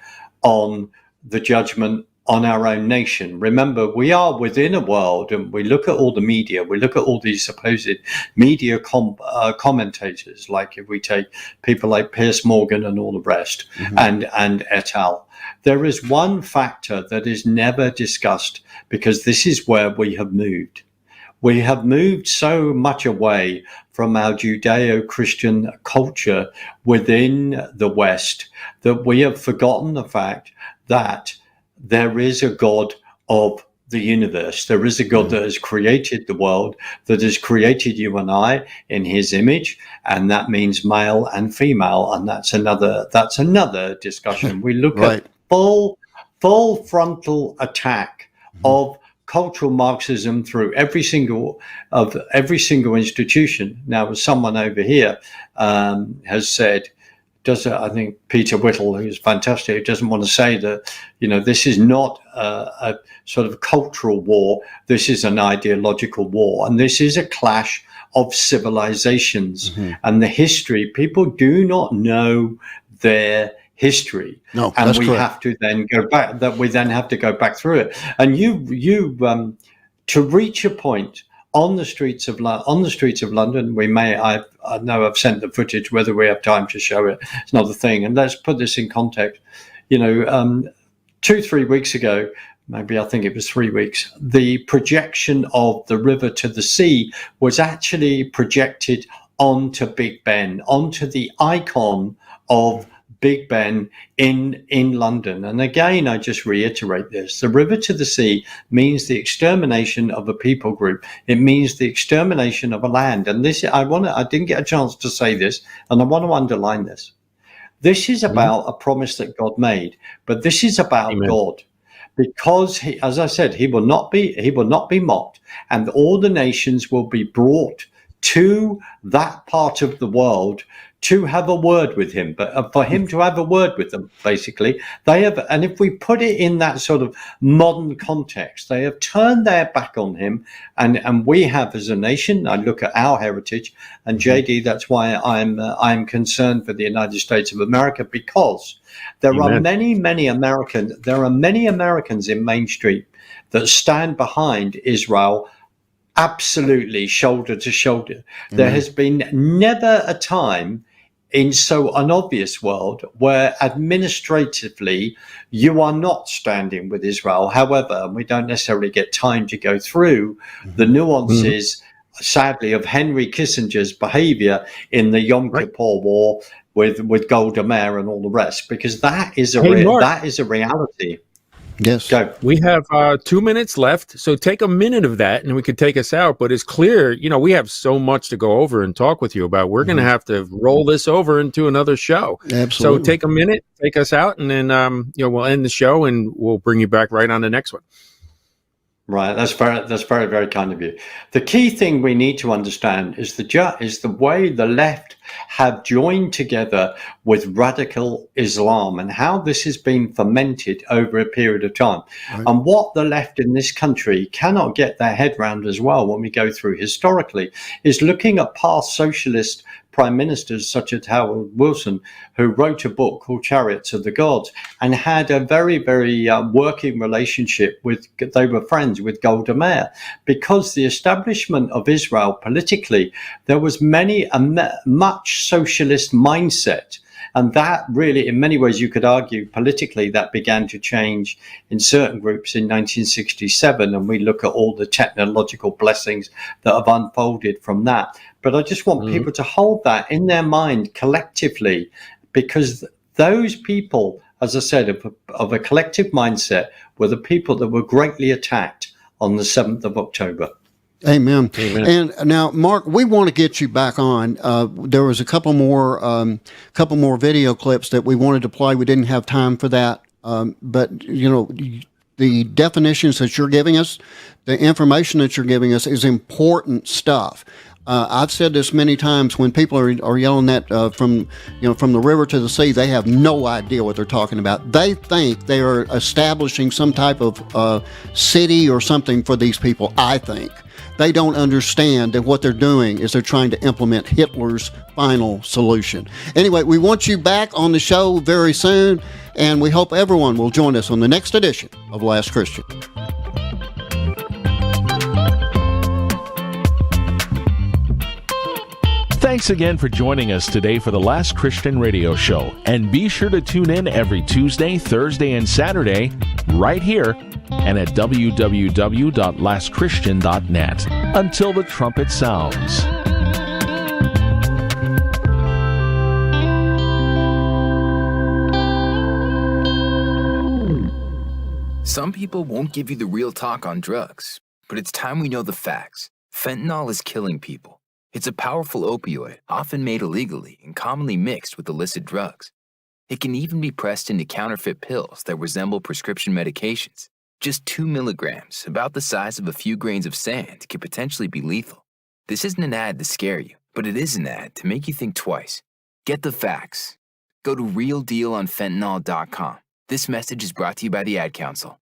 on the judgment on our own nation. Remember, we are within a world, and we look at all the media, we look at all these supposed media commentators, like if we take people like Piers Morgan and all the rest, and et al. There is one factor that is never discussed, because this is where we have moved. We have moved so much away from our Judeo-Christian culture within the West that we have forgotten the fact that there is a God of the universe. There is a God that has created the world, that has created you and I in his image, and that means male and female, and that's another discussion. We look Right. at full frontal attack of cultural Marxism through every single institution. Now, someone over here has said, I think Peter Whittle, who's fantastic, who doesn't want to say that, this is not a sort of cultural war. This is an ideological war. And this is a clash of civilizations. And the history, people do not know their history. No, and that's we correct. have to then go back, that we then have to go back through it. And you to reach a point on the streets of London, I know I've sent the footage. Whether we have time to show it, it's another thing. And let's put this in context. 2-3 weeks ago, maybe I think it was 3 weeks, the projection of the river to the sea was actually projected onto Big Ben, onto the icon of Big Ben in London. And again, I just reiterate this. The river to the sea means the extermination of a people group. It means the extermination of a land. And this, I didn't get a chance to say this, and I want to underline this. This is about a promise that God made, but this is about God. Because he, as I said, he will not be mocked, and all the nations will be brought to that part of the world to have a word with him, but for him to have a word with them, basically, they have, and if we put it in that sort of modern context, they have turned their back on him, and we have as a nation. I look at our heritage, and JD, that's why I'm concerned for the United States of America, because there are many Americans in Main Street that stand behind Israel. Absolutely, shoulder to shoulder. There has been never a time in so an obvious world where administratively you are not standing with Israel. However, we don't necessarily get time to go through the nuances, sadly, of Henry Kissinger's behavior in the Yom Kippur War with Golda Meir and all the rest, because that is a reality. Yes. Go. We have 2 minutes left, so take a minute of that and we could take us out. But it's clear, we have so much to go over and talk with you about. We're going to have to roll this over into another show. Absolutely. So take a minute, take us out, and then we'll end the show and we'll bring you back right on the next one. Right, that's very, very kind of you. The key thing we need to understand is the way the left have joined together with radical Islam and how this has been fermented over a period of time. Right. And what the left in this country cannot get their head round as well when we go through historically is looking at past socialist prime ministers such as Harold Wilson, who wrote a book called Chariots of the Gods and had a very, very working relationship they were friends with Golda Meir, because the establishment of Israel politically, there was much socialist mindset. And that really, in many ways, you could argue politically that began to change in certain groups in 1967. And we look at all the technological blessings that have unfolded from that. But I just want people to hold that in their mind collectively, because those people, as I said, of a collective mindset, were the people that were greatly attacked on the 7th of October. Amen. And now, Mark, we want to get you back on. There was a couple more video clips that we wanted to play. We didn't have time for that. But the definitions that you're giving us, the information that you're giving us is important stuff. I've said this many times when people are yelling that from the river to the sea, they have no idea what they're talking about. They think they are establishing some type of city or something for these people. I think they don't understand that what they're doing is they're trying to implement Hitler's final solution. Anyway, we want you back on the show very soon, and we hope everyone will join us on the next edition of Last Christian. Thanks again for joining us today for the Last Christian Radio Show. And be sure to tune in every Tuesday, Thursday, and Saturday right here and at www.lastchristian.net. Until the trumpet sounds. Some people won't give you the real talk on drugs, but it's time we know the facts. Fentanyl is killing people. It's a powerful opioid, often made illegally and commonly mixed with illicit drugs. It can even be pressed into counterfeit pills that resemble prescription medications. Just 2 milligrams, about the size of a few grains of sand, can potentially be lethal. This isn't an ad to scare you, but it is an ad to make you think twice. Get the facts. Go to realdealonfentanyl.com. This message is brought to you by the Ad Council.